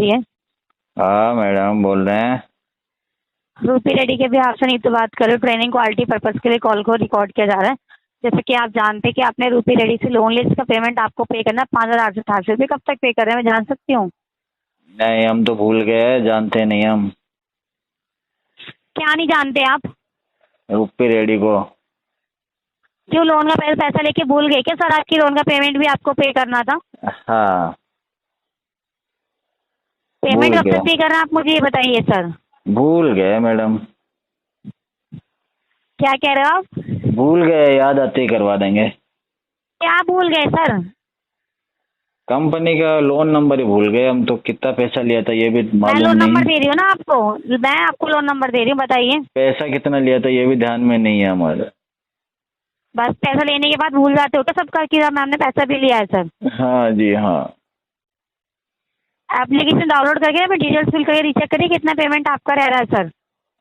ये हाँ मैडम बोल रहे हैं। रूपी रेड्डी के बिहाफ से नीतू बात कर रही हूँ। ट्रेनिंग क्वालिटी पर्पज के लिए कॉल को रिकॉर्ड किया जा रहा है। जैसे कि आप जानते हैं कि आपने रूपी रेड्डी से लोन लिया, जिसका पेमेंट आपको पे करना है 5,888 रुपये। कब तक पे कर रहे हैं, मैं जान सकती हूँ? नहीं हम तो भूल गए, जानते नहीं हम। क्या नहीं जानते आप? रूपी रेड्डी को। क्यों, लोन का पैसा लेके भूल गए क्या सर? आपकी लोन का पेमेंट भी आपको पे करना था। हाँ पेमेंट भूल कब तक गए, पे कर रहे हैं आप, मुझे ये बताइए सर। भूल गए मैडम, क्या कह रहे हो आप? भूल गए, याद आते ही करवा देंगे। क्या भूल गए सर? कंपनी का लोन नंबर ही भूल गए हम तो। कितना पैसा लिया था ये भी मैं मालूम लोन नहीं। नंबर दे रही हूँ ना आपको, मैं आपको लोन नंबर दे रही हूँ, बताइए। पैसा कितना लिया था ये भी ध्यान में नहीं है हमारे। बस पैसा लेने के बाद भूल जाते हो क्या सबका कि मैम ने पैसा भी लिया है सर? हाँ जी हाँ। एप्लीकेशन डाउनलोड करके अपनी डिटेल्स फिल करके रीचेक करिए कितना पेमेंट आपका रह रहा है सर।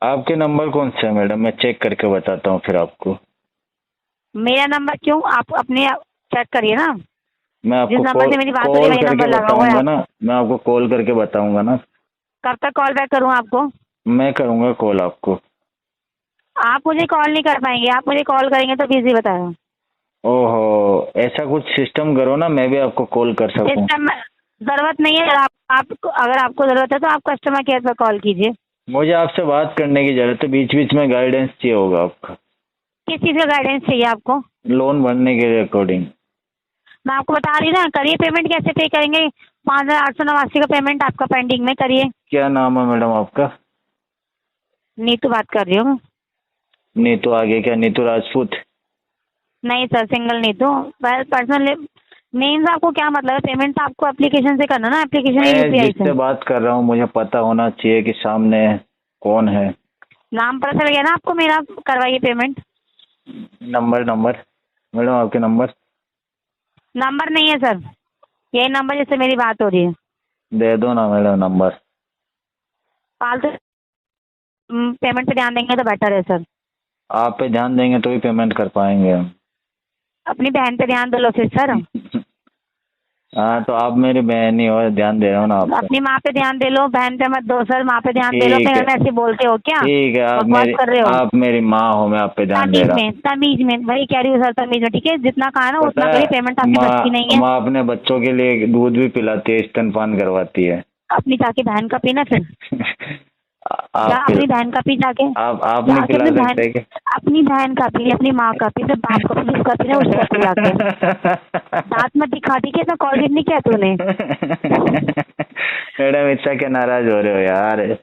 आपके नंबर कौन सा है मैडम? मैं चेक करके बताता हूँ फिर आपको। मेरा नंबर क्यों, आप अपने चेक करिए ना। मैं जिस आपको नंबर से मेरी बात हो रही है कॉल वही करके नंबर लगा हुआ है। बताऊंगा ना, मैं आपको कॉल करके बताऊंगा ना। कब तक कॉल बैक करूँ आपको? मैं करूंगा कॉल आपको। आप मुझे कॉल नहीं कर पाएंगे, आप मुझे कॉल करेंगे तो बिजी बताया। ओहो, ऐसा कुछ सिस्टम करो ना मैं भी आपको कॉल कर सकूं। सिस्टम जरूरत नहीं है। अगर आपको जरूरत है तो आप कस्टमर केयर पर कॉल कीजिए। मुझे आपसे बात करने की जरूरत है, बीच बीच में गाइडेंस चाहिए होगा आपका। किस चीज़ का गाइडेंस चाहिए आपको? लोन भरने के अकॉर्डिंग। मैं आपको बता रही ना, करिए पेमेंट। कैसे पे करेंगे? 5,889 का पेमेंट आपका पेंडिंग में, करिए। क्या नाम है मैडम आपका? नीतू बात कर रही हूँ। नीतू आगे क्या, नीतू राजपूत? नहीं sir, single Neetu. Personal names आपको क्या मतलब है? पेमेंट तो आपको एप्लीकेशन से करना ना, एप्लीकेशन या मैं यूपीआई जिससे से। बात कर रहा हूँ मुझे पता होना चाहिए कि सामने कौन है। नाम पता चल गया ना आपको मेरा, करवाइए पेमेंट। नंबर नंबर मैडम आपके नंबर। नंबर नहीं है सर, यही नंबर जिससे मेरी बात हो रही है। दे दो ना मैडम नंबर। फालतू पेमेंट पे ध्यान देंगे तो बेटर है सर। आप पे ध्यान देंगे तो ही पेमेंट कर पाएंगे हम। अपनी बहन पे ध्यान दो लो फिर सर। हाँ तो आप मेरी बहन ही हो, ध्यान दे रहा हूँ ना आप पे। अपनी माँ पे ध्यान दे लो, बहन पे मत दो सर। माँ पे ध्यान दे लो। ठीक फिर है, हमें ऐसे बोलते हो क्या? ठीक है, बकवास कर रहे हो। आप मेरी माँ हो, मैं आप पे ध्यान दे तमीज रहा हूँ। में, तमीज में वही कह रही हूँ सर, तमीज में। ठीक है, जितना कहा ना पता उतना करिए। है, पेमेंट आपकी माँ बच्ची नहीं है। माँ अपने बच्चों के लिए दूध भी पिलाती है, स्तनपान करवाती है। अपनी जाके बहन का पीना फिर। आप जा अपनी बहन का पी जाके। आप नहीं जाके पिला अपनी बहन, सकते क्या? अपनी बहन का पी, अपनी माँ का पी, फिर बाप का पी, जिसका पीना उसका पी जाके। दांत मत दिखा, ठीक है? इतना कॉलगेट नहीं किया तूने। मैडम इतना क्या नाराज हो रहे हो यार?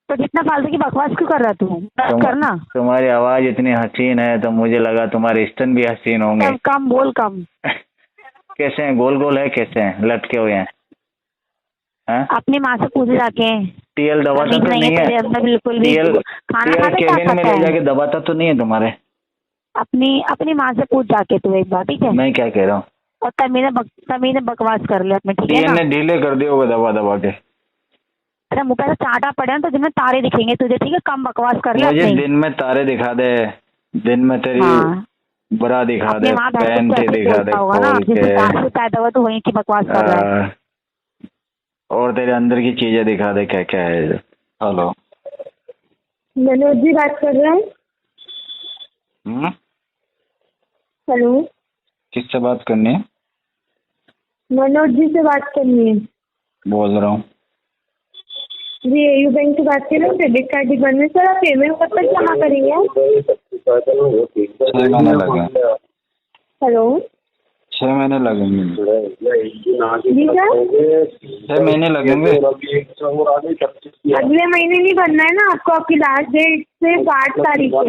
तो जितना फालतू की बकवास क्यों कर रहा तू? बस करना। तुम्हारी आवाज इतनी हसीन है तो मुझे लगा तुम्हारे स्तन भी हसीन होंगे। तब कम बोल, कम। कैसे हैं, गोल गोल है? कैसे हैं, लटके हुए हैं? अपनी माँ से पूछ जाके। टीएल दबाता तो नहीं है? तेरे अंदर बिल्कुल भी। टीएल खाना खाते क्या केबिन में खाता ले है? जाके दबाता तो नहीं है तुम्हारे? अपनी अपनी माँ से पूछ जाके तू एक बार, ठीक है? मैं क्या कह रहा हूँ? और तमीज़ बकवास कर ले अपने, ठीक है टीएल ना? ने ढीले कर दिए होगा दबा दबा के। अरे मुँह पे से चाटा पड़े ना तो दिन में तारे दिखेंगे तुझे, ठीक है? कम बकवास कर ले मुझे अपनी। दिन में तारे दिखा दे, दिन में तेरी हाँ, बरा दिखा अपनी दे, माँ बहन पहन को के ऐसे दिखा दे बोलता होगा ना, खोल जिस के। हिसाब से पैदा हुआ तो वहीं की बकवास कर रहा है। और तेरे अंदर की चीजें दिखा दे क्या क्या है। हेलो, मनोज जी बात कर रहे हैं? हेलो, किससे बात करनी है? मनोज जी से बात करनी है। बोल रहा हूँ। जी एयू बैंक से बात कर रहे हैं। क्रेडिट कार्ड बनने सर, आप पेमेंट कब तक जमा करेंगे? 6 महीने लगेंगे। हेलो, 6 महीने लगेंगे। जी सर, 6 महीने लगेंगे। अगले महीने नहीं बनना है ना आपको? आपकी लास्ट डेट से 8 तारीख है।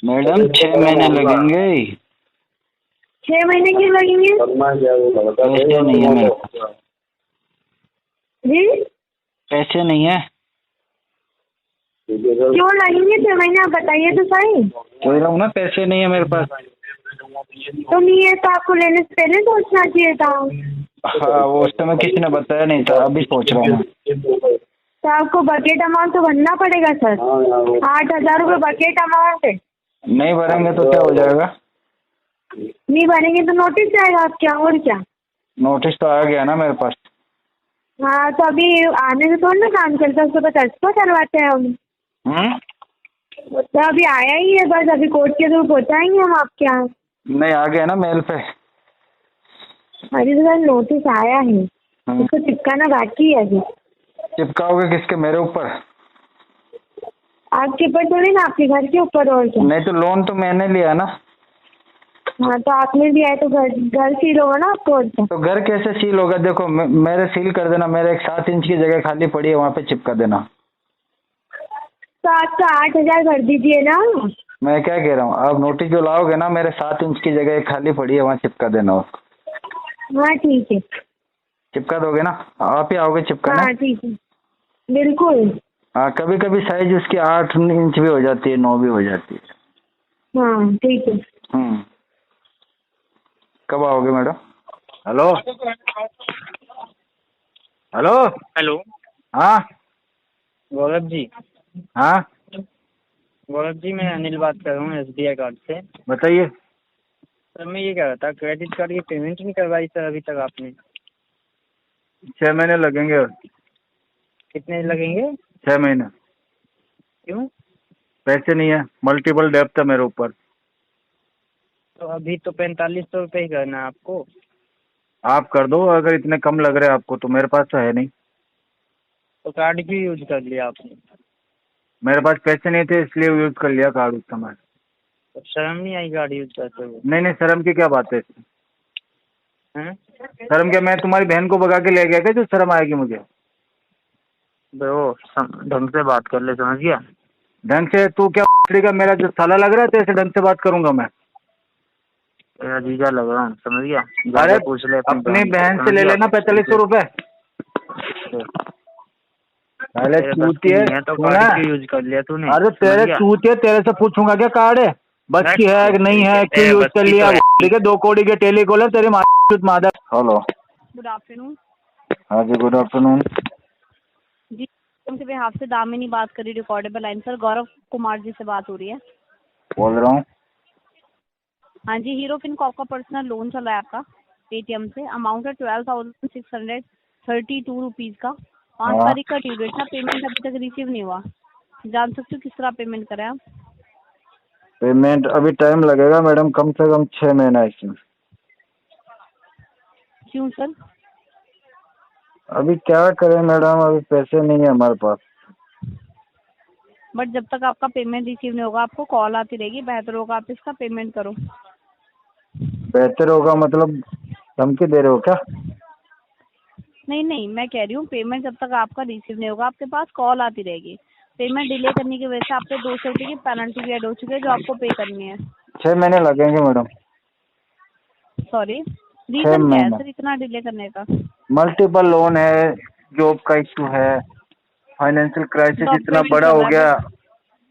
मैडम 6 महीने लगेंगे। 6 महीने क्यों लगेंगे? पैसे नहीं है मेरे पास। जी, पैसे नहीं है। क्यों लगेंगे 6 महीने? आप बताइए तो सही। कह रहा हूँ ना, पैसे नहीं है मेरे पास। तो नहीं है तो आपको लेने से पहले सोचना चाहिए था। हाँ वो उस समय किसी ने बताया नहीं था, अभी सोच रहा हूँ। तो आपको बकेट अमाउंट तो भरना पड़ेगा सर। 8,000 रुपये बकेट अमाउंट है। नहीं भरेंगे तो क्या हो जाएगा? नहीं भरेंगे तो नोटिस जाएगा आप क्या, और क्या? नोटिस तो आ गया ना मेरे पास। हाँ तो अभी आने से थोड़ा ना काम चलता है, उसको तो ट्रांसफर करवाते हैं हम। तो अभी आया ही है, बस अभी कोर्ट के थ्रू पहुँचाएंगे हम आपके यहाँ। नहीं, आ गया ना मेल पे। अभी तो सर नोटिस आया है, उसको चिपकाना बाकी है अभी। चिपकाओगे किसके, मेरे ऊपर? आपके ऊपर थोड़ी ना, आपके घर के ऊपर। और क्या? नहीं तो लोन तो मैंने लिया ना। हाँ तो आपने भी आए तो घर सील होगा ना आपको। और क्या? तो घर कैसे सील होगा? देखो मेरे सील कर देना, मेरे एक 7 इंच की जगह खाली पड़ी है, वहाँ पे चिपका देना। तो आप तो 8,000 कर दीजिए ना। मैं क्या कह रहा हूँ, आप नोटिस जो लाओगे ना, मेरे 7 इंच की जगह एक खाली पड़ी है, वहाँ चिपका देना उसको। हाँ ठीक है। चिपका दोगे ना? आप ही आओगे चिपकाने? हाँ ठीक है, बिल्कुल। हाँ, कभी कभी साइज उसकी 8 इंच भी हो जाती है, 9 भी हो जाती है। हाँ ठीक है। कब आओगे मैडम? Hello hello. हेलो हाँ गौरव जी। हाँ गौरव जी, मैं अनिल बात कर रहा हूँ SBI कार्ड से। बताइए। सर मैं ये कह रहा था, क्रेडिट कार्ड की पेमेंट नहीं करवाई सर अभी तक आपने। 6 महीने लगेंगे। कितने लगेंगे? 6 महीने। क्यों? पैसे नहीं है, मल्टीपल डेब्ट है मेरे ऊपर। तो अभी तो 4500 रुपये ही करना है आपको। आप कर दो, अगर इतने कम लग रहे हैं आपको तो। मेरे पास तो है नहीं। तो कार्ड क्यों यूज कर लिया आपने? मेरे पास पैसे नहीं थे, इसलिए यूज कर लिया कार्ड उस समय। तो शर्म नहीं आई कार्ड यूज करते हुए? नहीं नहीं, शर्म की क्या बात है इसमें? हैं? शर्म क्या, मैं तुम्हारी बहन को भगा के ले गया क्या जो शर्म आएगी मुझे? ब्रो ढंग से बात कर ले, समझ गया? ढंग से तू क्या का मेरा जो साला लग रहा है, तो ऐसे ढंग से बात करूंगा मैं? तेरा जीजा लग रहा हूँ, समझ गया? अरे ज्यादा पूछ ले अपनी बहन से ले लेना 4500 रुपए। पहले चूतिए है तो कार्ड क्यों यूज कर लिया तूने? अरे तेरे चूतिए, तेरे से पूछूंगा क्या कार्ड है बस की है कि नहीं है, क्यों यूज कर लिया? ठीक है, 2 कौड़ी के टेलीकॉलर तेरी मादर। हेलो, गुड आफ्टरनून हाँ जी, गुड आफ्टरनून जी। उनके बिहाफ से दामिनी बात करी, recordable line. Sir Gaurav Kumar ji से बात हो रही है। बोल रहा हूँ। हाँ जी, हीरो फिनकॉर्प का पर्सनल लोन चला है आपका पेटीएम से। अमाउंट है 12,632 रुपीज़ का। 5 तारीख का ड्यू डेट था। पेमेंट अभी तक रिसीव नहीं हुआ। जान सकते हो किस तरह पेमेंट करें आप? पेमेंट अभी टाइम लगेगा मैडम, कम से कम 6 महीना इसमें। क्यों सर? अभी क्या करें मैडम, अभी पैसे नहीं है हमारे पास। बट जब तक आपका पेमेंट रिसीव नहीं होगा आपको कॉल आती रहेगी। बेहतर होगा आप इसका पेमेंट करो। बेहतर होगा मतलब धमकी दे रहे हो क्या? नहीं नहीं, मैं कह रही हूँ पेमेंट जब तक आपका रिसीव नहीं होगा आपके पास कॉल आती रहेगी। पेमेंट डिले करने की वजह से आप पे 200 रुपये की पेनल्टी भी ऐड हो चुकी है जो आपको पे करनी है। 6 महीने लगेंगे मैडम। सॉरी, 6 रीजन क्या है महीने। सर इतना डिले करने का? मल्टीपल लोन है, जॉब का इशू है, फाइनेंशियल क्राइसिस इतना डॉक्यूमेंट बड़ा चल हो रहा है गया, बट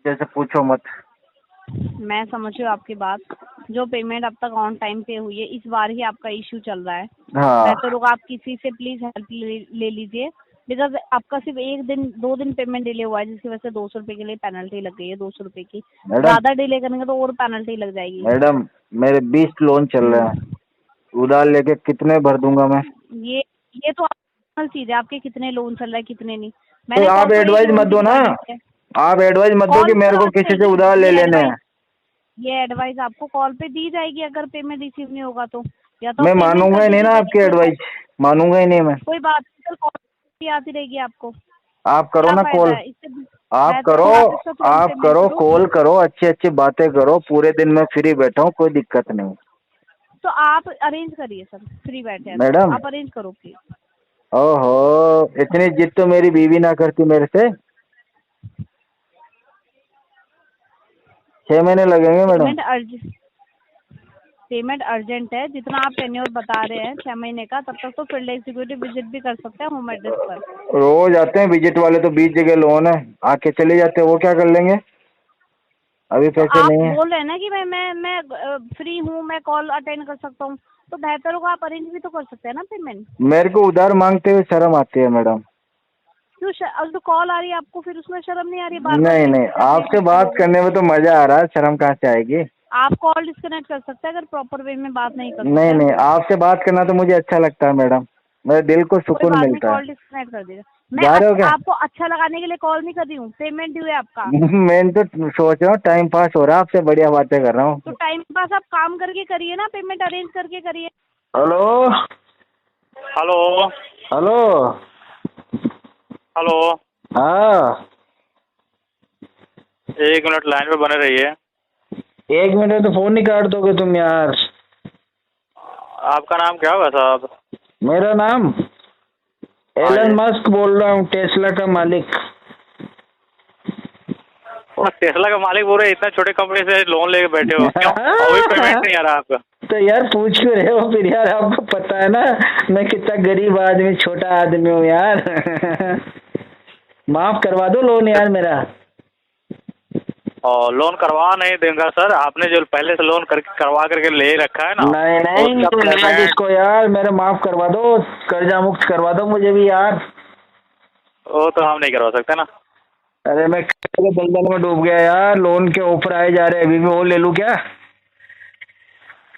जैसे पूछो मत। मैं समझ रही हूँ आपकी बात। जो पेमेंट अब तक ऑन टाइम पे हुई है, इस बार ही आपका इशू चल रहा है। हाँ, बेहतर होगा आप किसी से प्लीज हेल्प ले लीजिए। बिकॉज आपका सिर्फ 1 दिन 2 दिन पेमेंट डिले हुआ है जिसकी वजह से 200 रुपये के लिए पेनल्टी लग गई है। 200 रुपये की मैडम ज्यादा डिले करेंगे तो और पेनल्टी लग जाएगी। मैडम मेरे 20 लोन चल रहे हैं, उधार लेके कितने भर दूंगा मैं? ये ये तो पर्सनल चीज है, आपके कितने लोन चल रहा है कितने नहीं। तो मैंने आप एडवाइस मत दो ना, आप एडवाइस मत दो कि मेरे को किसी से उधार ले लेने हैं। ये एडवाइस आपको कॉल पे दी जाएगी अगर पेमेंट रिसीव नहीं होगा तो। या तो मैं payment मानूंगा कर ही नहीं ना दीजिए, आपकी कोई एडवाइस, मानूंगा ही नहीं मैं। कोई बात नहीं, कॉल आती रहेगी आपको। आप करो क्या ना फायदा कॉल, है इससे? आप बेहतर करो, होगा आप इसका तुरंत आप पेमेंट करो, करो। कॉल करो, अच्छी अच्छी बातें करो, पूरे दिन मैं फ्री बैठा हूँ, कोई दिक्कत नहीं। तो आप अरेंज करिए सर, फ्री बैठे हैं तो मैडम आप अरेंज करो प्लीज। ओहो, इतनी जिद तो मेरी बीवी ना करती मेरे से। 6 महीने लगेंगे मैडम। पेमेंट अर्जेंट है। जितना आप टेन्योर बता रहे हैं 6 महीने का, तब तक तो फील्ड एग्जीक्यूटिव विजिट भी कर सकते हैं होम एड्रेस पर। रोज आते हैं विजिट वाले, तो 20 जगह लोन है, आके चले जाते हैं, वो क्या कर लेंगे? अभी तो पैसे आप नहीं है। बोल रहे हैं ना कि मैं फ्री हूँ, मैं कॉल अटेंड कर सकता हूँ, तो बेहतर होगा आप अरेंज भी तो कर सकते हैं ना पेमेंट। मेरे को उधार मांगते हुए शर्म आती है मैडम। क्यों? अब तो कॉल आ रही है आपको, फिर उसमें शर्म नहीं आ रही? बार नहीं नहीं, आपसे बात करने में तो मजा आ रहा है, शर्म कहाँ से आएगी? आप कॉल डिस्कनेक्ट कर सकते हैं अगर प्रॉपर वे में बात नहीं कर सकते नहीं हैं नहीं, तो। आपसे बात करना तो मुझे अच्छा लगता है मैडम, मेरे दिल को कोई सुकून बात नहीं, मिलता है। कॉल डिस्कनेक्ट कर दीजिए। जा रहे हो मैं क्या? आपको अच्छा लगाने के लिए कॉल नहीं कर रही हूँ, पेमेंट ड्यू है आपका। मैं तो सोच रहा हूँ टाइम पास हो रहा है, आपसे बढ़िया बातें कर रहा हूँ। तो टाइम पास आप काम करके करिए ना, पेमेंट अरेंज करके करिए। Hello hello hello. हेलो, हाँ 1 मिनट लाइन पे बने रहिए। 1 मिनट में तो फोन नहीं काट दोगे तुम यार। आपका नाम क्या होगा साहब? मेरा नाम एलन मस्क बोल रहा हूँ, टेस्ला का मालिक। और टेस्ला का मालिक बोल रहे इतना छोटे कंपनी से लोन लेके बैठे हो, क्यों अभी पेमेंट नहीं आ रहा आपका? तो यार पूछ क्यों रहे हो फिर यार, आपको पता है ना मैं कितना गरीब आदमी, छोटा आदमी हूँ यार। माफ करवा दो लोन यार मेरा। और लोन करवा नहीं देंगे सर, आपने जो पहले से लोन करवा करके ले रखा है ना। नहीं नहीं उसका तुम लेना पेमेंट जिसको यार, मेरा माफ करवा दो, कर्जा मुक्त करवा दो मुझे भी यार। वो तो हम नहीं करवा सकते ना। अरे मैं दलदल में डूब गया यार, लोन के ऑफर आए जा रहे हैं, अभी भी वो ले लूं क्या?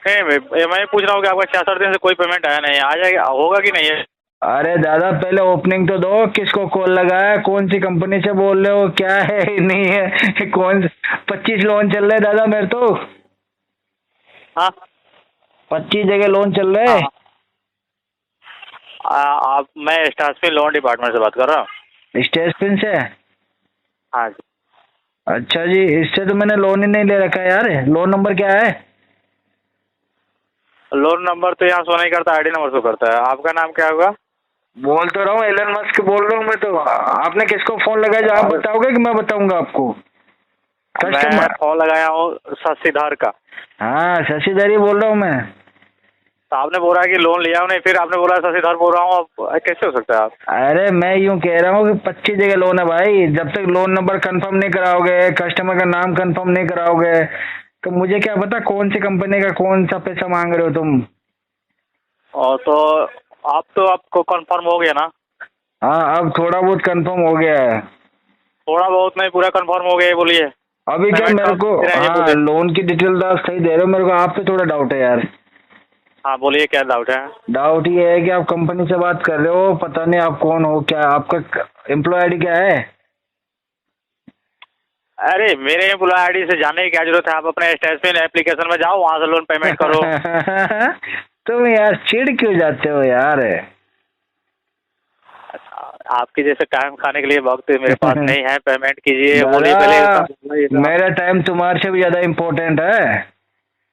नहीं मैं पूछ रहा हूँ कि आपका 66 दिन से कोई पेमेंट आया नहीं, आ जाएगा, होगा कि नहीं है? अरे दादा पहले ओपनिंग तो दो, किसको कॉल लगाया, कौन सी कंपनी से बोल रहे हो, क्या है नहीं है, कौन 25 लोन चल रहे हैं दादा मेरे तो। हाँ 25 जगह लोन चल रहे हैं। आप मैं स्टाफिन लोन डिपार्टमेंट से बात कर रहा हूँ। स्टेज पिन से? हाँ जी। अच्छा जी, इससे तो मैंने लोन ही नहीं ले रखा यार। लोन नंबर क्या है? लोन नंबर तो यहाँ शो नहीं करता, आईडी नंबर शो करता है। आपका नाम क्या होगा? बोल तो रहा हूँ एलन मस्क बोल रहा हूँ मैं तो। आपने किसको फोन लगाया जो आप बताओगे कि मैं बताऊंगा आपको? मैं कस्टमर फोन लगाया हूँ शशिधर का। हाँ शशिधर ही बोल रहा हूँ मैं। तो आपने बोला कि लोन लिया नहीं, फिर आपने बोला शशिधर बोल रहा हूँ, अब कैसे हो सकता है आप? अरे मैं यूँ कह रहा हूँ कि 25 जगह लोन है भाई, जब तक लोन नंबर कंफर्म नहीं कराओगे, कस्टमर का नाम कंफर्म नहीं कराओगे, तो मुझे क्या पता कौन सी कंपनी का कौन सा पैसा मांग रहे हो तुम। और तो आपको कंफर्म हो गया ना? हाँ अब थोड़ा बहुत कंफर्म हो गया है। थोड़ा बहुत नहीं, पूरा कंफर्म हो गया, बोलिए। अभी क्या मेरे को, हाँ लोन की डिटेल आप सही दे रहे हो, मेरे को आप पे थोड़ा डाउट है यार। हाँ बोलिए, क्या डाउट है? डाउट ये है कि आप कंपनी से बात कर रहे हो, पता नहीं आप कौन हो, क्या आपका एम्प्लॉय आईडी क्या है? अरे मेरे एम्प्लॉय आईडी से जानने की क्या जरूरत है? आप अपने स्टेटमेंट एप्लीकेशन में जाओ, वहाँ से लोन पेमेंट करो। तुम यार चिढ़ क्यों जाते हो यार? आपके जैसे टाइम खाने के लिए वक्त मेरे पास नहीं है, पेमेंट कीजिए, बोलिए पहले। मेरा टाइम तुम्हारे से भी ज्यादा इम्पोर्टेंट है।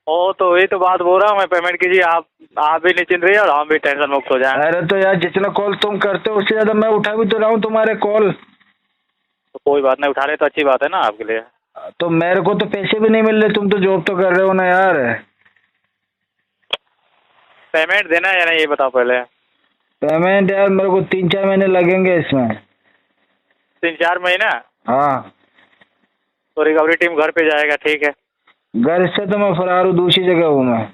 ओ तो वही तो बात बोल रहा हूँ मैं, पेमेंट कीजिए। आप भी निश्चिंत रहिए और हम भी टेंशन मुक्त हो जाए। अरे तो यार जितना कॉल तुम करते हो उससे ज्यादा मैं उठा भी तो रहा हूँ तुम्हारे कॉल। तो कोई बात नहीं, उठा रहे तो अच्छी बात है ना आपके लिए। तो मेरे को तो पैसे भी नहीं मिल रहे, तुम तो जॉब तो कर रहे हो ना यार। पेमेंट देना है या नहीं ये बताओ पहले। पेमेंट यार मेरे को 3-4 महीने लगेंगे इसमें। 3-4 महीना? हाँ तो रिकवरी टीम घर पे जाएगा, ठीक है। घर से तो मैं फरार हूँ, दूसरी जगह हूँ मैं।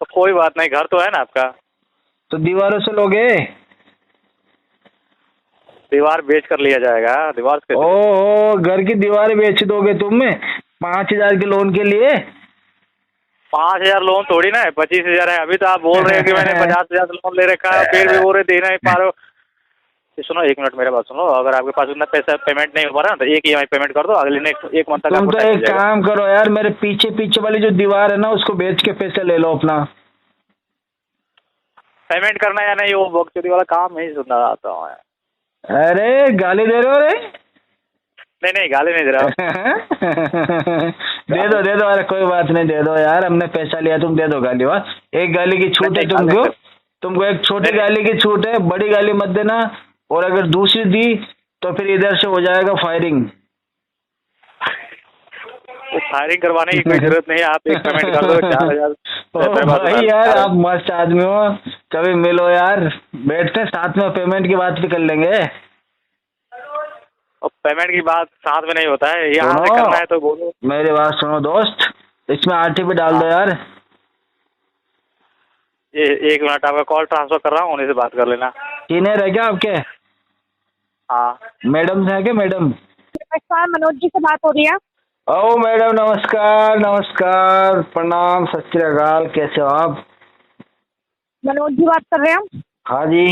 तो कोई बात नहीं, घर तो है ना आपका? तो दीवारों से लोगे? दीवार बेच कर लिया जाएगा, दीवार से। ओहो घर की दीवार बेच दोगे तुम 5,000 के लोन के लिए? 5,000 लोन थोड़ी ना है, 25,000 है। अभी तो आप बोल रहे हो कि मैंने 50,000 लोन ले रखा है, फिर भी बोल रहे दे नहीं पा रहे हो। सुनो 1 मिनट मेरा बात सुनो, अगर आपके पास उतना पैसा पेमेंट नहीं हो पा रहा तो एक EMI पेमेंट कर दो, अगले नेक्स्ट 1 मंथ तक तुम आपको तो टाइम एक मिल जाएगा। काम करो यार, मेरे पीछे वाली जो दीवार है ना उसको बेच के पैसे ले लो अपना। पेमेंट करना या नहीं वो बकचोदी वाला काम नहीं सुनना आता हूँ। अरे गाली दे रहे हो रे? नहीं गाली नहीं दे रहा। दे दो अरे कोई बात नहीं, दे दो यार, हमने पैसा लिया, तुम दे दो गाली। वाह एक गाली की छूट है तुमको एक छोटी गाली की छूट है, बड़ी गाली मत देना, और अगर दूसरी दी तो फिर इधर से हो जाएगा फायरिंग। फायरिंग करवाने की कोई जरूरत नहीं है, आप एक पेमेंट कर दो 4,000। भाई यार आप मस्त आदमी हो, कभी मिलो यार, बैठते साथ में पेमेंट की बात भी कर लेंगे। और पेमेंट की बात साथ में नहीं होता है, यहाँ से करना है तो बोलो। मेरी बात सुनो दोस्त, इसमें RTP डाल दो यार। ये 1 मिनट, आपका कॉल ट्रांसफर कर रहा हूँ, उन्हीं से बात कर लेना। सीनियर है क्या आपके? हाँ मैडम है क्या? मैडम नमस्कार, मनोज जी से बात हो रही है? ओ मैडम नमस्कार प्रणाम, सत श्री अकाल, कैसे हो आप? मनोज जी बात कर रहे हैं? हाँ जी।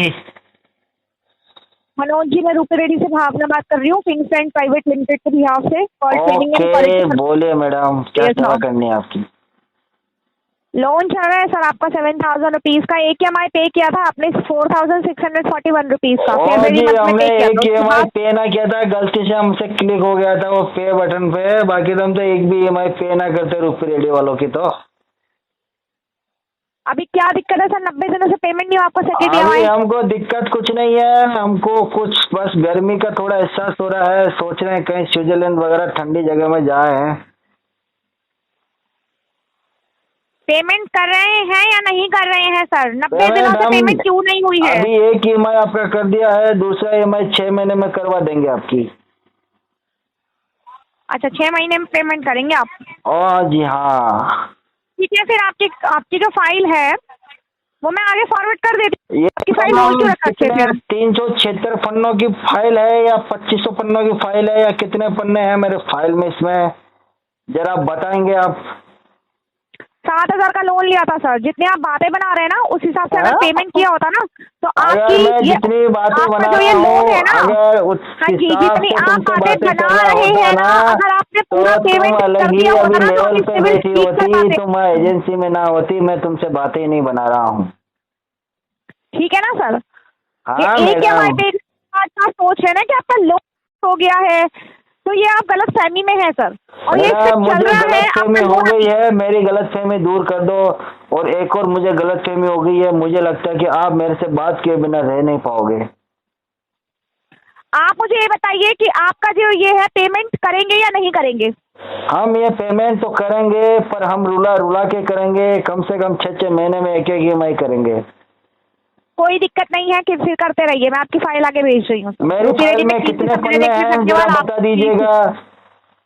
मनोज जी, मैं रूपी रेड्डी से भावना बात कर रही हूँ, फिंक्स एंड प्राइवेट लिमिटेड के बिहाफ से। Call training and okay, quality बोलिए मैडम, क्या Yes, सेवा ma'am. करनी है आपकी? लोन चल रहा है सर आपका 7,000 रुपीज का। एक EMI पे किया था आपने 4,641 रुपीज का। ओ फरवरी जी, मंथ में हमने पे किया एक था। उसके EMI बाद पे ना किया था, गलती से हमसे क्लिक हो गया था वो पे बटन पे, बाकी तो हम तो एक भी EMI पे ना करते रूपी रेडी वालों की। तो अभी क्या दिक्कत है सर? 90 दिनों से पेमेंट नहीं हुआ आपका सेकंड अभी EMI? हमको दिक्कत कुछ नहीं है, हमको कुछ बस गर्मी का थोड़ा एहसास हो रहा है, सोच रहे हैं कहीं स्विट्जरलैंड वगैरह ठंडी जगह में जाए। पेमेंट कर रहे हैं या नहीं कर रहे हैं सर? 90 दिनों से पेमेंट क्यों नहीं हुई है? अभी एक EMI आपका कर दिया है, दूसरा EMI 6 महीने में करवा देंगे आपकी। अच्छा, 6 महीने में पेमेंट करेंगे आप? ओ जी हाँ। ठीक है, फिर आपकी जो फाइल है वो मैं आगे फॉरवर्ड कर देती हूँ। ये आपकी फाइल होल्ड क्यों रखा है फिर? 376 पन्नों की फाइल है या 2500 पन्नों की फाइल है या कितने पन्ने हैं मेरे फाइल में? इसमें जरा बताएंगे आप। 7,000 का लोन लिया था सर। जितने आप बातें बना रहे हैं ना, उस हिसाब से अगर हाँ? पेमेंट किया होता ना तो अगर आपकी मैं जितनी बातें आपका बना जो ये रहा लोन है हूँ, ना, अगर उस हाँ जी, हिसाब जितनी से आप तुमसे बातें बातें कर बना रहा रहे होता हैं ना, ना, अगर आपने तो पूरा तुम पेमेंट अलग कर ही दिया अभी होता ना तो लेवल अभी पे सिविल बैठी ठीक कर होती, पाते। तुम एजेंसी में ना होती, मैं तुमसे बातें ही नहीं बना रहा हूँ। ठीक है ना सर? हाँ ये एक EMI मैडम। पे का सोच है ना कि आपका लोन हो गया है, तो ये आप गलत फहमी में है सर। और ये सिर्फ मुझे चल रहा है गलतफहमी आपका हो लोन। गई है, मेरी गलतफहमी दूर कर दो। और एक और मुझे गलतफहमी हो गई है, मुझे लगता है कि आप मेरे से बात किए बिना रह नहीं पाओगे। आप मुझे ये बताइए कि आपका जो ये है पेमेंट करेंगे या नहीं करेंगे? हम ये पेमेंट तो करेंगे, पर हम रुला के करेंगे, कम से कम 6 महीने में एक EMI करेंगे। कोई दिक्कत नहीं है, कि फिर करते रहिए। मैं आपकी फाइल आगे भेज रही हूँ। मेरी फाइल में कितने पन्ने हैं जरा बता दीजिएगा।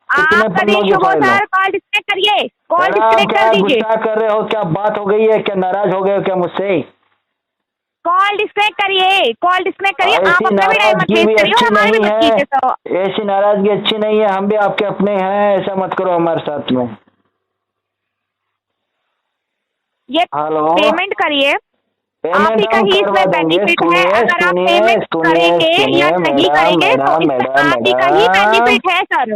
कितने आपका पन्नों की शुभ हो फाइल है? सर। कॉल डिस्कनेक्ट करिए, कॉल मैडम, डिस्कनेक्ट क्या कर आप दीजिए। गुस्सा कर रहे हो? क्या बात हो गई है? क्या नाराज हो गए हो क्या मुझसे? कॉल डिस्कनेक्ट करिए, कॉल डिस्कनेक्ट करिए। आप ऐसी अपना भी टाइम मत नाराजगी वेस्ट भी करिए अच्छी और हमारे भी नहीं मत कीजिए सर। है, ऐसी नाराजगी अच्छी नहीं है, हम भी आपके अपने हैं, ऐसा मत करो हमारे साथ में। ये हेलो, पेमेंट करिए। आप पेमेंट ही का हम ही करवा इसमें देंगे। बेनिफिट है। सुनिए अगर आप सुनिए पेमेंट करेंगे या सुनिए नहीं करेंगे तो इसमें आप ही का ही बेनिफिट है सर।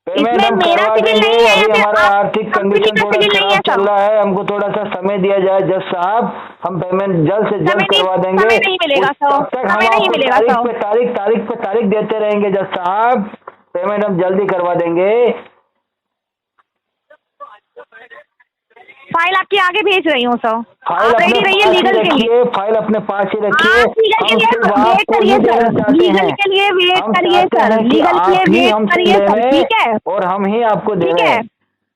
पेमेंट इसमें हम मेरा करवा सिविल देंगे। नहीं है या अभी फिर हमारा आप आर्थिक कंपनी कंडीशन का थोड़ा सिविल नहीं है खराब चल सर। रहा है, हमको थोड़ा सा समय दिया जाए जज साहब, हम पेमेंट जल्द से जल्द करवा देंगे। समय नहीं मिलेगा सर, तब तक हम समय नहीं आपको मिलेगा तारीख पे तारीख देते रहेंगे जज साहब, पेमेंट हम जल्दी करवा देंगे। फाइल आपकी आगे भेज रही हूँ सर। फाइल आप अपने रेडी रहिए पास ही लीगल के लिए। रखिए, फाइल अपने पास ही रखिए। आप लीगल के हम लिए सिर्फ वेट आपको करिए ही देना सर। चाहते लीगल हैं। के लिए वेट हम करिए चाहते सर। हैं कि लीगल के लिए आप ही वेट हमसे करिए सर। लें ठीक है, और हम ही आपको दे ठीक रहे है। हैं।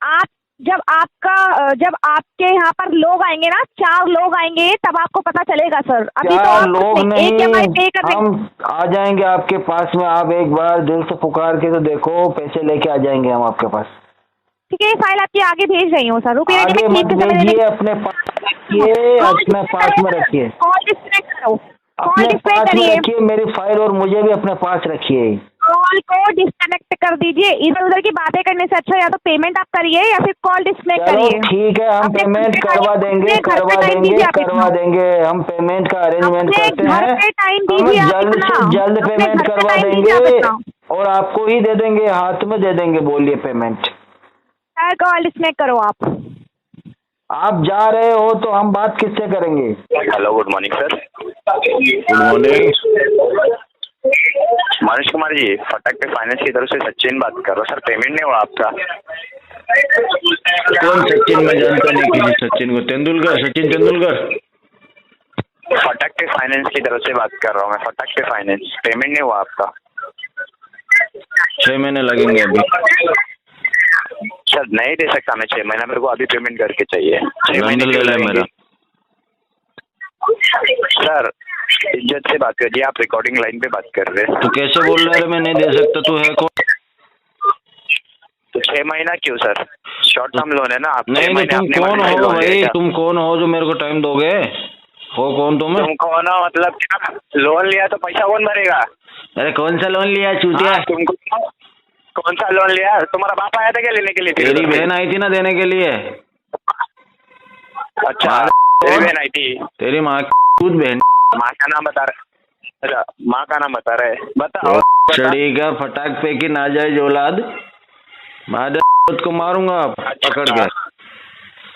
आप जब आपके यहाँ पर लोग आएंगे ना, 4 लोग आएंगे, तब आपको पता चलेगा सर। अभी तो 4 आप लोग एक नहीं, EMI पे कर रहे हैं। हम आ जाएंगे आपके पास में। आप एक बार दिल से पुकार के तो देखो, पैसे लेके आ जाएंगे हम आपके पास। ठीक है, ये फाइल आपकी आगे भेज रही हूँ सर। रुपये आगे मत भेजिए, अपने पास रखिए, अपने पास में रखिए, कॉल डिस्कनेक्ट करो, कॉल अपने डिस्कनेक्ट पास में करिए। रखिए मेरी फाइल, और मुझे भी अपने पास रखिए। कॉल को डिस्कनेक्ट कर दीजिए। इधर उधर की बातें करने से अच्छा या तो पेमेंट आप करिए या फिर कॉल डिस्कनेक्ट चलो करिए। ठीक है, हम अपने पेमेंट घर पे करवा टाइम देंगे, दीजिए, घर पे टाइम दीजिए आप करवा इतना। देंगे। हम पेमेंट का अरेंजमेंट अपने करते घर हैं, पे टाइम हम दीजिए आप जल्द इतना। से जल्द अपने पेमेंट घर पे करवा टाइम दीजिए आप देंगे इतना। और आपको ही दे देंगे, हाथ में दे देंगे। बोलिए पेमेंट। सर कॉल डिस्कनेक्ट करो आप। आप जा रहे हो तो हम बात किससे करेंगे? Hello, good morning sir. Good morning. Manoj Kumar ji, फटाक पे फाइनेंस की तरफ से सचिन बात कर रहा हूँ सर। पेमेंट नहीं हुआ आपका। कौन सचिन? मैं जानता नहीं किसी सचिन को। तेंदुलकर, सचिन तेंदुलकर। फटाक पे फाइनेंस की तरफ से बात कर रहा हूँ मैं। फटाक पे फाइनेंस, पेमेंट नहीं हुआ आपका। 6 महीने लगेंगे अभी। सर नहीं दे सकता मैं 6 महीना, मेरे को अभी पेमेंट करके चाहिए। 6 महीने ले क्यों ले लगेंगे? मेरा। सर इज्जत से बात करिए, आप रिकॉर्डिंग लाइन पे बात कर रहे हैं। तो कैसे बोल रहा है? मैं नहीं दे सकता। तू है कौन? तो 6 महीना क्यों सर? शॉर्ट टर्म लोन है ना। आप 6 नहीं, महीने तुम अपने कौन मन से हो लोन भाई? लेगा। तुम कौन हो जो मेरे को टाइम दोगे? हो कौन तुम? तुम कौन हो मतलब क्या? लोन लिया तो पैसा कौन भरेगा? अरे कौन सा लोन लिया चूतिया? हाँ, तुमको कौन सा लोन लिया? तुम्हारा बाप आया था क्या लेने के लिए? तेरी बहन आई थी ना देने के लिए। अच्छा, तेरी बहन आई थी। तेरी माँ की बहन माँ का नाम बता रहे, अच्छा माँ का नाम बता रहे, बता चढ़ी का फटाक पे की नाजायज औलाद, मादर को मारूंगा आप पकड़ के।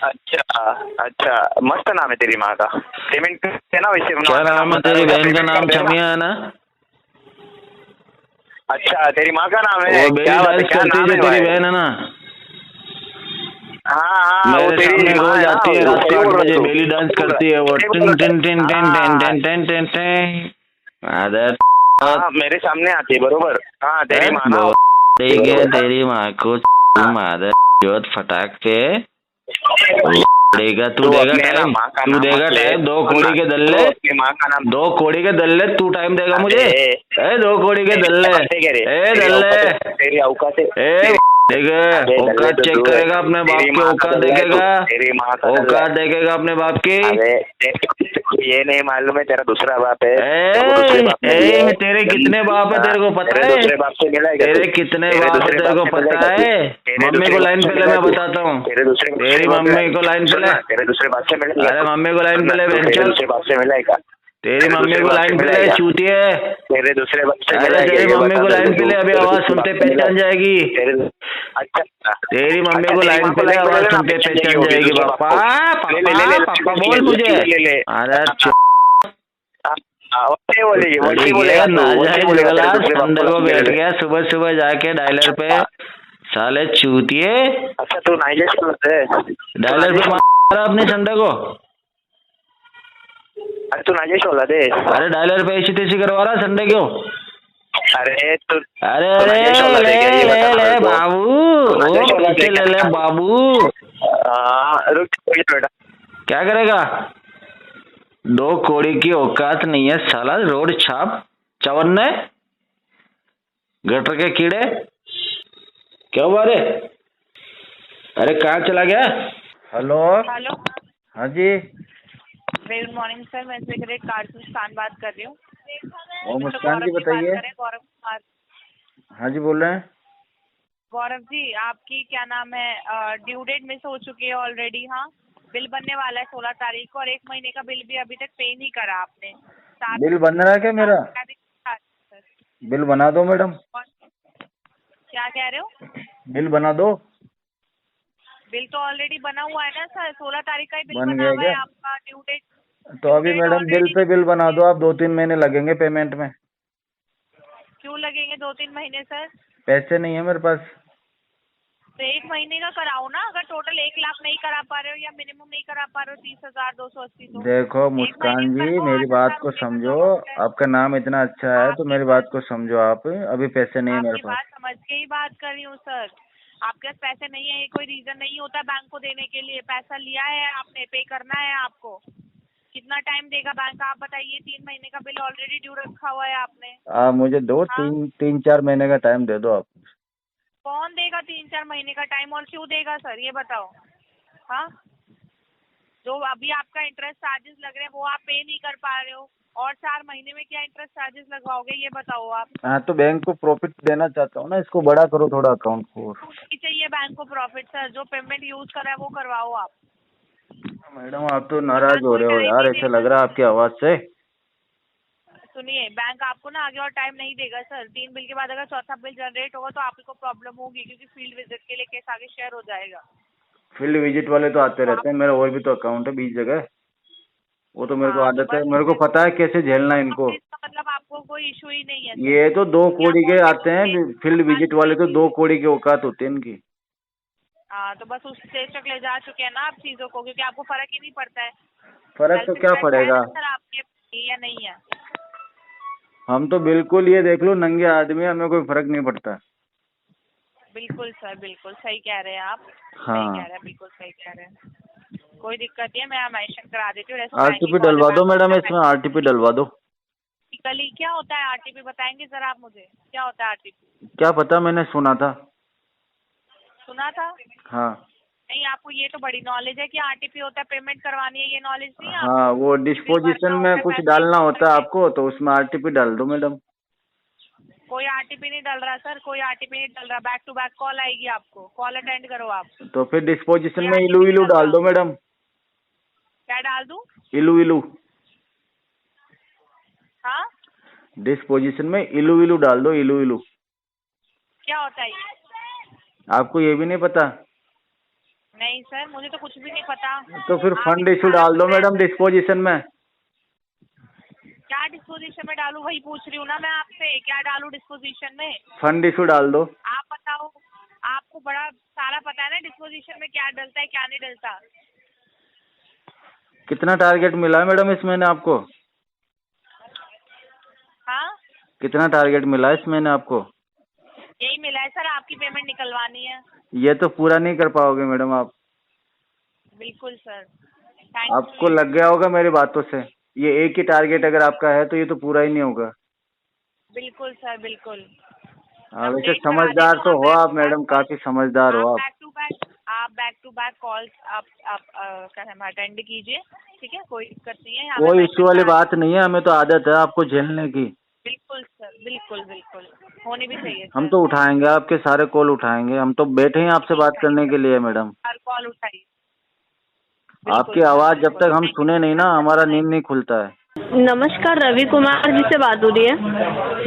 अच्छा अच्छा, मस्त नाम है तेरी माँ का। पेमेंट है ना वैसे? क्या नाम है तेरी बहन का? नाम छमिया है ना? अच्छा तेरी माँ का नाम है? वो बेली डांस करती है जो तेरी बहन है ना? हाँ वो मेरे तेरी सामने माँ रोज है ना, आती है, रात को 8 बजे बेली डांस करती है वो, tin tin tin tin tin tin tin tin tin. मादर हाँ मेरे सामने आती है बरोबर। हाँ तेरी माँ ना, ठीक है तेरी माँ को मादर जोत फटाक पे देगा। तू देगा टाइम, तू देगा टाइम। 2 कोड़ी के दल्ले, माँ का नाम 2 कोड़ी के दल्ले तू टाइम देगा मुझे? 2 कोड़ी के दल्ले, दल्ले तेरी औकात देखे औकात चेक करेगा अपने बाप की औकात देखेगा, औकात देखेगा अपने बाप की। ये नहीं मालूम है तेरा दूसरा बाप है? तेरे कितने बाप है तेरे को पता है? दूसरे बाप से मिला है? तेरे कितने बाप है तेरे को पता है? मम्मी को लाइन पे ले, मैं बताता हूँ। तेरी मम्मी को लाइन पे ले, तेरे दूसरे बाप से मिला? अरे मम्मी को लाइन पे ले, दूसरे बाप से मिला है क्या? तेरी मम्मी को लाइन पे ले चूतिए। तेरे दूसरे बाप से अरे तेरी मम्मी को लाइन पे ले, अभी आवाज सुनते पहचान जाएगी। अच्छा तेरी मम्मी को लाइन पे ले, आवाज सुनते पहचान जाएगी। पापा पापा बोल मुझे। अरे संडे को बैठ गया सुबह सुबह जाके डायलर पे, साले चूतिए। अच्छा तू नाइजेश डायलर पे मारा अपने संडे को। अरे तू नाइजेश बोला दे। अरे डायलर पे ऐसी तैसी करवा रहा संडे क्यों? अरे तू अरे ले बाबू, पैसे ले बाबू। रुक बेटा, क्या करेगा? 2 कोड़ी की औकात नहीं है साला, रोड छाप चवन्ने गटर के कीड़े। क्या हुआ रे? अरे कहाँ चला गया? हेलो हेलो, हाँ जी, वेरी गुड मॉर्निंग सर, मैं सेक्रेटरी कार से मुस्कान बात कर रही हूँ। ओ मुस्कान जी बताइए। गौरव कुमार। हाँ जी बोल रहे हैं। गौरव जी, आपकी क्या नाम है, ड्यू डेट मिस हो चुकी है ऑलरेडी। हाँ, बिल बनने वाला है 16 तारीख को, और 1 महीने का बिल भी अभी तक पे नहीं करा आपने। बिल बन रहा है क्या मेरा? बिल बना दो मैडम। क्या कह रहे हो? बिल बना दो। बिल तो ऑलरेडी बना हुआ है ना सर, 16 तारीख का ही बिल बन बना गया हुआ है क्या? आपका। ड्यू डेट तो अभी मैडम बिल पे बिल बना दो आप, 2-3 महीने लगेंगे पेमेंट में। क्यों लगेंगे 2-3 महीने सर? पैसे नहीं है मेरे पास। तो 1 महीने का कराओ ना। अगर टोटल 1 लाख नहीं करा पा रहे हो या मिनिमम नहीं करा पा रहे हो 30,280 तो देखो मुस्कान जी मेरी बात को समझो, आपका नाम इतना अच्छा है तो मेरी बात को समझो आप। अभी पैसे नहीं है मेरे आपकी पास। बात समझ के ही बात कर रही हूँ सर। आपके पास पैसे नहीं है ये कोई रीजन नहीं होता बैंक को देने के लिए। पैसा लिया है आपने, पे करना है आपको। कितना टाइम देगा बैंक आप बताइए? 3 महीने का बिल ऑलरेडी ड्यू रखा हुआ है आपने। आप मुझे दो, हाँ? 3-4 महीने का टाइम दे दो आप। कौन देगा 3-4 महीने का टाइम, और क्यों देगा सर ये बताओ? हाँ, जो अभी आपका इंटरेस्ट चार्जेस लग रहे हैं वो आप पे नहीं कर पा रहे हो, और 4 महीने में क्या इंटरेस्ट चार्जेस लगवाओगे ये बताओ आप? हाँ तो बैंक को प्रॉफिट देना चाहता हूँ ना, इसको बड़ा करो थोड़ा अकाउंट को। नहीं चाहिए बैंक को प्रॉफिट सर, जो पेमेंट यूज कर रहा है वो करवाओ आप। मैडम आप तो नाराज हो रहे हो यार, ऐसे लग रहा है आपकी आवाज से। सुनिए, बैंक आपको ना आगे और टाइम नहीं देगा सर। 3 बिल के बाद अगर चौथा बिल जनरेट होगा तो आपको प्रॉब्लम होगी, क्योंकि फील्ड विजिट के लिए केस आगे शेयर हो जाएगा। फील्ड विजिट वाले तो आते रहते हैं, मेरा और भी तो अकाउंट है 20 जगह। वो तो मेरे को आदत है, मेरे को पता है कैसे झेलना इनको। मतलब आपको कोई इशू ही नहीं है? ये तो 2 कोड़ी के आते हैं फील्ड विजिट वाले, तो 2 कोड़ी की औकात होती है इनकी। हाँ, तो बस उस स्टेज तक ले जा चुके हैं ना आप चीजों को, क्योंकि आपको फर्क ही नहीं पड़ता है। फर्क तो क्या पड़ेगा सर आपके या नहीं है? हम तो बिल्कुल, ये देख लो नंगे आदमी, हमें कोई फर्क नहीं पड़ता। बिल्कुल सर, बिल्कुल सही कह रहे हैं आप। हाँ सही कह रहे हैं, बिल्कुल सही कह रहे हैं। कोई दिक्कत नहीं है, मैं मेंशन करा देती हूँ। आरटीपी डलवा दो मैडम, इसमें आरटीपी डलवा दो। कल क्या होता है आरटीपी बताएंगे सर आप मुझे? क्या होता है आरटीपी? क्या पता, मैंने सुना था। सुना था? हाँ। नहीं, आपको ये तो बड़ी नॉलेज है कि आरटीपी होता है, पेमेंट करवानी है, ये नॉलेज नहीं है? हाँ, वो डिस्पोजिशन में कुछ डालना होता है आपको, तो उसमें आरटीपी डाल दो मैडम। कोई आरटीपी नहीं डल रहा सर, कोई आरटीपी नहीं डल रहा। बैक टू बैक कॉल आएगी आपको, कॉल अटेंड करो आप। तो फिर डिस्पोजिशन में इलू इलू डाल दो मैडम। क्या डाल दूं? इलू इलू। हाँ, डिस्पोजिशन में इलू विलू डाल दो, इलू विलू। क्या होता है ये? आपको ये भी नहीं पता? नहीं सर, मुझे तो कुछ भी नहीं पता। तो फिर आप फंड इतना इशू डाल दो मैडम डिस्पोजिशन में। क्या डिस्पोजिशन में डालूं, वही पूछ रही हूँ ना मैं आपसे, क्या डालूं डिस्पोजिशन में? फंड इशू डाल दो। आप बताओ, आपको बड़ा सारा पता है ना डिस्पोजिशन में क्या डलता है क्या नहीं डलता। कितना टारगेट मिला है मैडम इस महीने आपको? हाँ, कितना टारगेट मिला है इस महीने आपको? यही मिला है सर, आपकी पेमेंट निकलवानी है। ये तो पूरा नहीं कर पाओगे मैडम आप। बिल्कुल सर, थैंक आपको लग गया होगा मेरी बातों से, ये एक ही टारगेट अगर आपका है तो ये तो पूरा ही नहीं होगा। बिल्कुल सर, बिल्कुल। हाँ, वैसे समझदार तो हो आप मैडम, काफी समझदार हो आप। बैक टू बैक कॉल्स आप क्या है अटेंड कीजिए, ठीक है, कोई दिक्कत नहीं है। कोई इश्यू वाली बात नहीं है, हमें तो आदत है आपको झेलने की। बिल्कुल सर, बिल्कुल बिल्कुल, होनी भी चाहिए हम सर। तो उठाएंगे, आपके सारे कॉल उठाएंगे, हम तो बैठे हैं आपसे बात करने के लिए मैडम। हर कॉल उठाइए। आपकी आवाज जब तक हम सुने नहीं ना, हमारा नींद नहीं खुलता है। नमस्कार, रवि कुमार जी से बात हो रही है?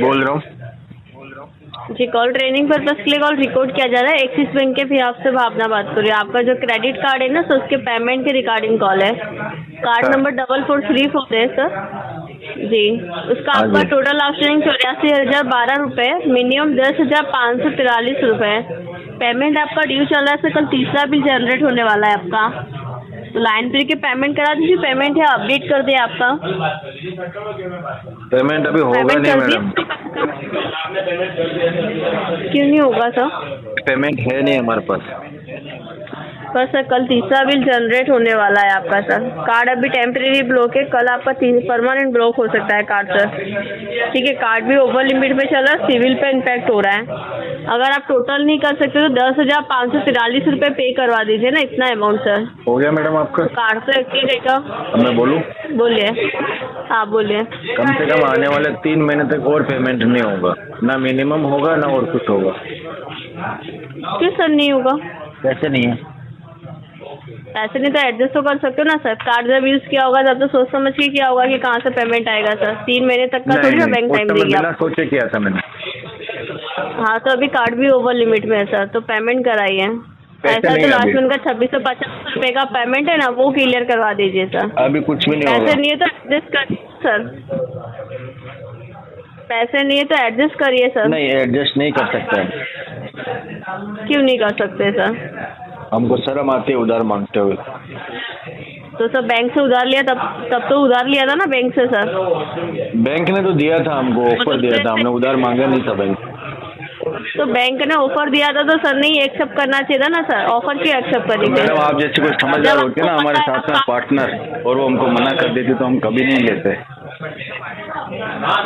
बोल रहा हूँ। जी, कॉल ट्रेनिंग पर्पस के लिए कॉल रिकॉर्ड किया जा रहा है। एक्सिस बैंक के भी आपसे भावना बात कर रही है। आपका जो क्रेडिट कार्ड है ना सर, उसके पेमेंट के रिगार्डिंग कॉल है। कार्ड नंबर 4434 है सर जी। उसका आपका टोटल आउटस्टैंडिंग 84,012 रुपये, मिनिमम 10,543 रुपये। पेमेंट आपका ड्यू चल रहा है सर, कल तीसरा बिल जनरेट होने वाला है आपका, तो लाइन पे के पेमेंट करा दीजिए। पेमेंट है अपडेट कर दिया आपका। पेमेंट अभी होगा नहीं मैडम। क्यों नहीं होगा सर? पेमेंट है नहीं हमारे पास। पर सर कल तीसरा बिल जनरेट होने वाला है आपका सर। कार्ड अभी टेम्परेरी ब्लॉक है, कल आपका परमानेंट ब्लॉक हो सकता है कार्ड सर, ठीक है। कार्ड भी ओवर लिमिट में चल रहा है, सिविल पे इम्पैक्ट हो रहा है। अगर आप टोटल नहीं कर सकते तो 10,543 रुपये पे करवा दीजिए ना, इतना अमाउंट सर। हो गया मैडम आपका? कार्ड तो एक्टिव रहेगा। अब मैं बोलूँ? बोलिए, हाँ बोलिए। कम से कम आने वाले 3 महीने तक और पेमेंट नहीं होगा, ना मिनिमम होगा ना और कुछ होगा। क्यों सर नहीं होगा? कैसे नहीं है? ऐसे नहीं तो एडजस्ट तो कर सकते हो ना सर। कार्ड जब यूज किया होगा तब तो सोच समझ के किया होगा कि कहाँ से पेमेंट आएगा सर। 3 महीने तक का थोड़ी ना बैंक टाइम देगी आप। सोच के किया था मैंने। हाँ, तो अभी कार्ड भी ओवर लिमिट में है सर, तो पेमेंट कराइए। ऐसा तो लास्ट मंथ का 2650 रुपये का पेमेंट है ना, वो क्लियर करवा दीजिए सर। अभी कुछ भी नहीं होगा। पैसे नहीं है तो एडजस्ट करिए सर, पैसे नहीं है तो एडजस्ट करिए सर। नहीं, एडजस्ट नहीं कर सकते। क्यों नहीं कर सकते सर? हमको शर्म आती है उधार मांगते हुए। तो सर बैंक से उधार लिया, तब तो उधार लिया था ना बैंक से सर। बैंक ने तो दिया था हमको, ऑफर दिया था, हमने उधार मांगा नहीं था बैंक। तो बैंक ने ऑफर दिया था तो सर नहीं एक्सेप्ट करना चाहिए था ना सर। ऑफर क्यों एक्सेप्ट करेंगे? मैडम आप जैसे कोई समझदार होते ना हमारे साथ में पार्टनर, और वो हमको मना कर देती तो हम कभी नहीं लेते।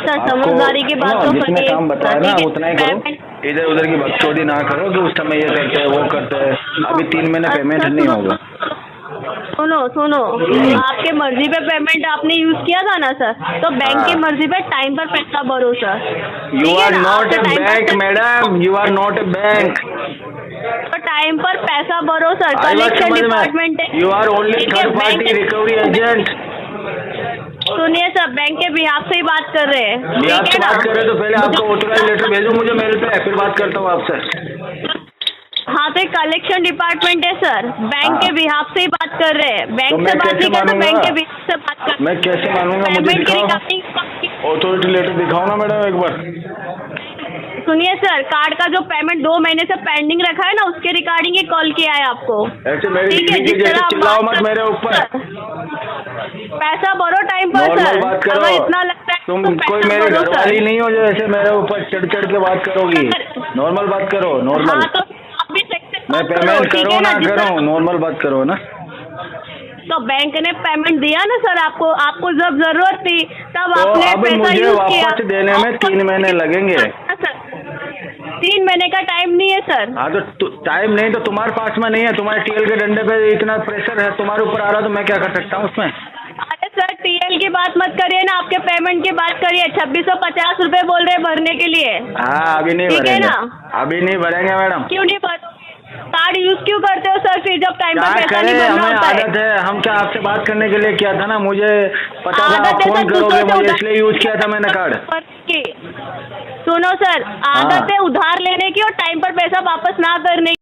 सर समझदारी की बात तो जितना काम बताया ना आप उतना ही करो, इधर उधर की बकचोदी ना करो कि उस समय ये करते हैं वो करते हैं। अभी 3 महीने पेमेंट नहीं होगा। सुनो, आपके मर्जी पे पेमेंट आपने यूज किया था ना सर, तो बैंक की मर्जी पे टाइम पर पैसा भरो sir. You are not a bank madam, you are not a bank. तो टाइम पर पैसा भरो सर, कलेक्शन डिपार्टमेंट है। You are only third party recovery agent. सुनिए सर, बैंक के बिहाफ से ही बात कर रहे हैं, ठीक है ना? बात कर रहे तो पहले आपको ऑथराइज लेटर भेजो मुझे मेल पे, फिर बात करता हूँ आपसे। हाँ, तो कलेक्शन डिपार्टमेंट है सर, बैंक के बिहाफ से ही बात कर रहे हैं। बैंक से बात नहीं करते, बैंक के बिहाफ से बात कर। मैं कैसे मानूंगा? मुझे दिखाओ, ऑथोरिटी लेटर दिखाओ ना मैडम एक बार। सुनिए सर, कार्ड का जो पेमेंट 2 महीने से पेंडिंग रखा है ना, उसके रिगार्डिंग ही कॉल किया है आपको। ऐसे मेरी बीवी के जैसे चिल्लाओ मत मेरे ऊपर। पैसा भरो टाइम पर सर। बात करो, अगर इतना लगता है तुम तो कोई मेरे घरवाली नहीं हो जो ऐसे मेरे ऊपर चढ़ के बात करोगी। नॉर्मल बात करो, नॉर्मल। हाँ, तो आप भी मैं पेमेंट करो ना करो, नॉर्मल बात करो ना। तो बैंक ने पेमेंट दिया ना सर आपको जब जरूरत थी तब तो आपने अब पैसा मुझे यूज किया। वापस देने में 3 महीने लगेंगे। 3 महीने का टाइम नहीं है सर। हाँ, तो टाइम नहीं तो तुम्हारे पास में नहीं है, तुम्हारे टीएल के डंडे पे इतना प्रेशर है तुम्हारे ऊपर आ रहा, तो मैं क्या कर सकता हूँ उसमें? अरे सर, टीएल की बात मत करिए ना, आपके पेमेंट की बात करिए। 2650 रुपए बोल रहे हैं भरने के लिए। हाँ, अभी नहीं ठीक है भरेंगे ना? अभी नहीं भरेंगे मैडम। क्यों नहीं भर? कार्ड कार्ड यूज क्यों करते हो सर? फिर जब टाइम पर क्या पैसा नहीं करें, भरना हमें होता है। आदत है। हम क्या आपसे बात करने के लिए किया था ना, मुझे पता था आदत आप है फोन सर, करोगे दूसरों से मुझे, उधार इसलिए यूज किया था मैंने कार्ड। सुनो सर, आदत है उधार लेने की और टाइम पर पैसा वापस ना करने की।